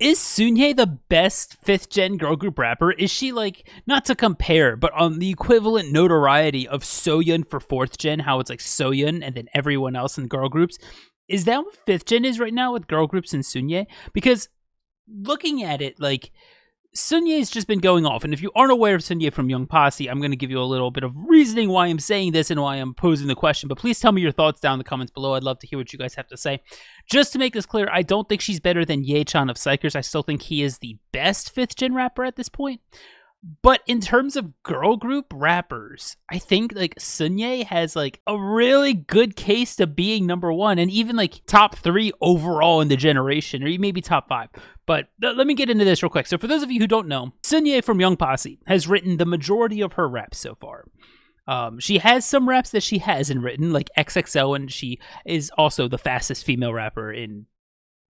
Is Sunhye the best 5th gen girl group rapper? Is she like, not to compare, but on the equivalent notoriety of Soyeon for 4th gen, how it's like Soyeon and then everyone else in girl groups? Is that what 5th gen is right now with girl groups and Sunhye? Because looking at it, like, Sunhye's just been going off, and if you aren't aware of Sunhye from Young Posse, I'm going to give you a little bit of reasoning why I'm saying this and why I'm posing the question, but please tell me your thoughts down in the comments below. I'd love to hear what you guys have to say. Just to make this clear, I don't think she's better than Ye-chan of Psychers. I still think he is the best 5th gen rapper at this point. But in terms of girl group rappers, I think like Sunhye has like a really good case to being number 1 and even like top 3 overall in the generation, or maybe top 5. But let me get into this real quick. So for those of you who don't know, Sunhye from Young Posse has written the majority of her raps so far. She has some raps that she hasn't written, like XXO, and she is also the fastest female rapper in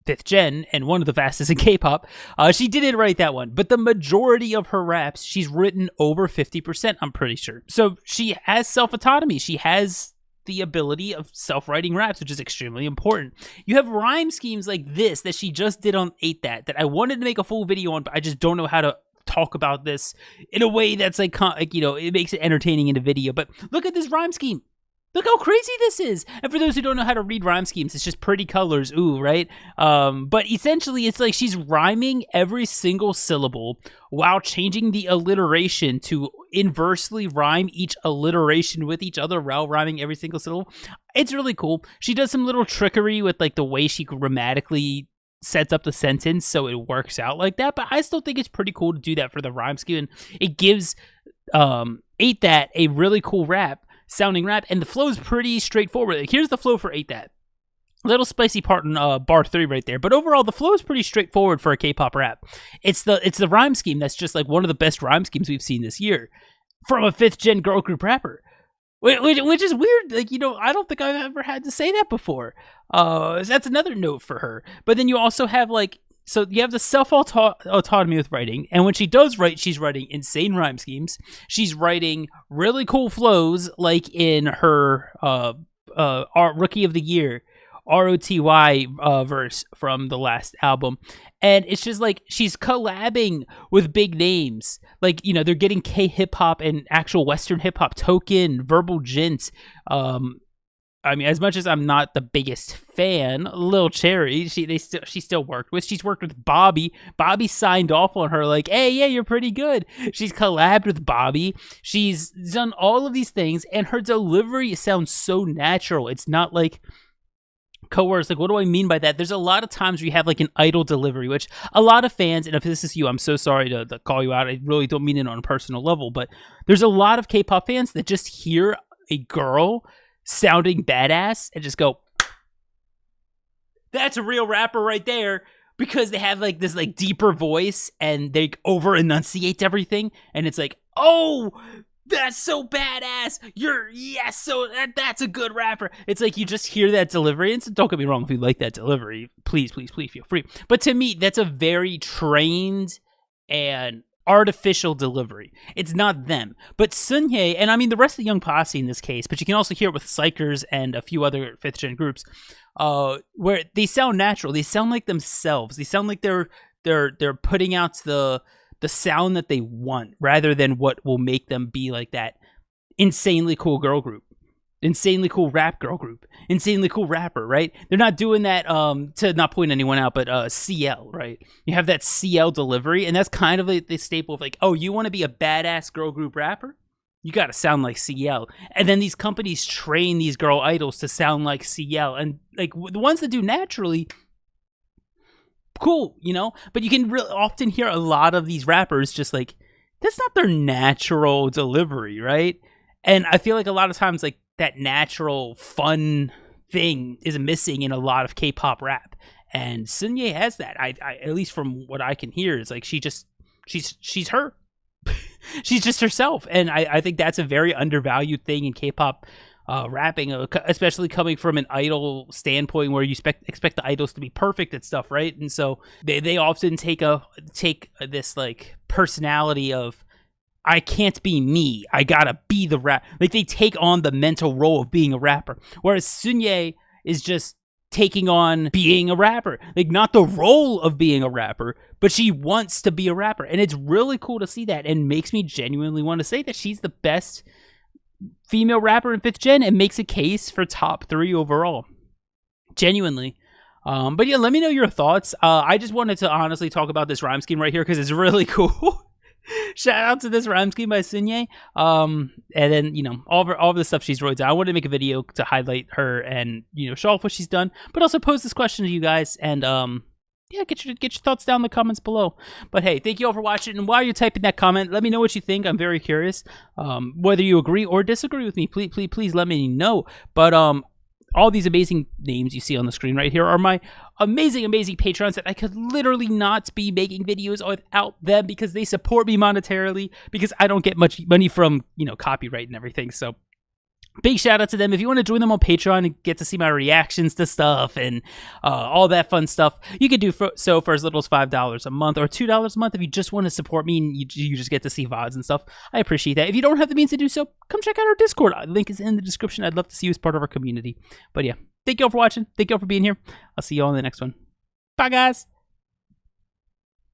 5th gen and one of the fastest in K-pop. She didn't write that one, but the majority of her raps, she's written over 50%, I'm pretty sure. So she has self-autonomy. She has the ability of self-writing raps, which is extremely important. You have rhyme schemes like this that she just did on 8 that I wanted to make a full video on, but I just don't know how to talk about this in a way that's like you know, it makes it entertaining in a video. But look at this rhyme scheme. Look how crazy this is. And for those who don't know how to read rhyme schemes, it's just pretty colors, ooh, right? But essentially, it's like she's rhyming every single syllable while changing the alliteration to inversely rhyme each alliteration with each other while rhyming every single syllable. It's really cool. She does some little trickery with like the way she grammatically sets up the sentence so it works out like that, but I still think it's pretty cool to do that for the rhyme scheme, and it gives 8 that a really cool sounding rap, and the flow is pretty straightforward. Like, here's the flow for 8 that. Little spicy part in bar 3 right there, but overall the flow is pretty straightforward for a K-pop rap. It's the rhyme scheme that's just like one of the best rhyme schemes we've seen this year from a 5th gen girl group rapper. Which is weird. Like, you know, I don't think I've ever had to say that before. That's another note for her. But then you also have like, so you have the self-autonomy with writing, and when she does write, she's writing insane rhyme schemes. She's writing really cool flows, like in her Rookie of the Year, ROTY verse from the last album. And it's just like she's collabing with big names. Like, you know, they're getting K-hip-hop and actual Western hip-hop, Token, Verbal Gent. I mean, as much as I'm not the biggest fan, Lil Cherry, she still worked with. She's worked with Bobby. Bobby signed off on her like, hey, yeah, you're pretty good. She's collabed with Bobby. She's done all of these things, and her delivery sounds so natural. It's not like coerced. Like, what do I mean by that? There's a lot of times where you have like an idol delivery, which a lot of fans, and if this is you, I'm so sorry to call you out. I really don't mean it on a personal level, but there's a lot of K-pop fans that just hear a girl sounding badass and just go, that's a real rapper right there, because they have like this like deeper voice and they over enunciate everything, and it's like, oh, that's so badass. That's a good rapper. It's like you just hear that delivery, and so don't get me wrong, if you like that delivery, please feel free. But to me, that's a very trained and artificial delivery. It's not them. But Sunhye, and I mean the rest of the Young Posse in this case, but you can also hear it with Psychers and a few other 5th gen groups, where they sound natural. They sound like themselves. They sound like they're putting out the sound that they want, rather than what will make them be like that insanely cool girl group, insanely cool rap girl group, insanely cool rapper, right? They're not doing that to not point anyone out, but CL, right? You have that CL delivery, and that's kind of like the staple of like, oh, you want to be a badass girl group rapper? You got to sound like CL. And then these companies train these girl idols to sound like CL, and like the ones that do naturally, cool, you know? But you can really often hear a lot of these rappers just like, that's not their natural delivery, right? And I feel like a lot of times like that natural fun thing is missing in a lot of K-pop rap, and Sunhye has that. I at least from what I can hear, is like she's her. She's just herself, and I think that's a very undervalued thing in K-pop rapping, especially coming from an idol standpoint, where you expect the idols to be perfect at stuff, right? And so they often take this like personality of, I can't be me, I gotta be the rap. Like, they take on the mental role of being a rapper, whereas Sunhye is just taking on being a rapper. Like, not the role of being a rapper, but she wants to be a rapper. And it's really cool to see that, and makes me genuinely want to say that she's the best female rapper in 5th gen and makes a case for top 3 overall. Genuinely. But yeah, let me know your thoughts. I just wanted to honestly talk about this rhyme scheme right here because it's really cool. Shout out to this rhyme scheme by Sunhye. And then, you know, all of the stuff she's wrote down. I wanted to make a video to highlight her and, you know, show off what she's done, but also pose this question to you guys. And yeah, get your thoughts down in the comments below. But hey, thank you all for watching. And while you're typing that comment, let me know what you think. I'm very curious. Whether you agree or disagree with me, please let me know. But all these amazing names you see on the screen right here are my amazing patrons that I could literally not be making videos without them, because they support me monetarily, because I don't get much money from, you know, copyright and everything. So big shout out to them. If you want to join them on Patreon and get to see my reactions to stuff and all that fun stuff, you could do so for as little as $5 a month or $2 a month if you just want to support me and you just get to see VODs and stuff. I appreciate that. If you don't have the means to do so, come check out our Discord. Link is in the description. I'd love to see you as part of our community. But yeah, thank you all for watching. Thank you all for being here. I'll see you all in the next one. Bye, guys.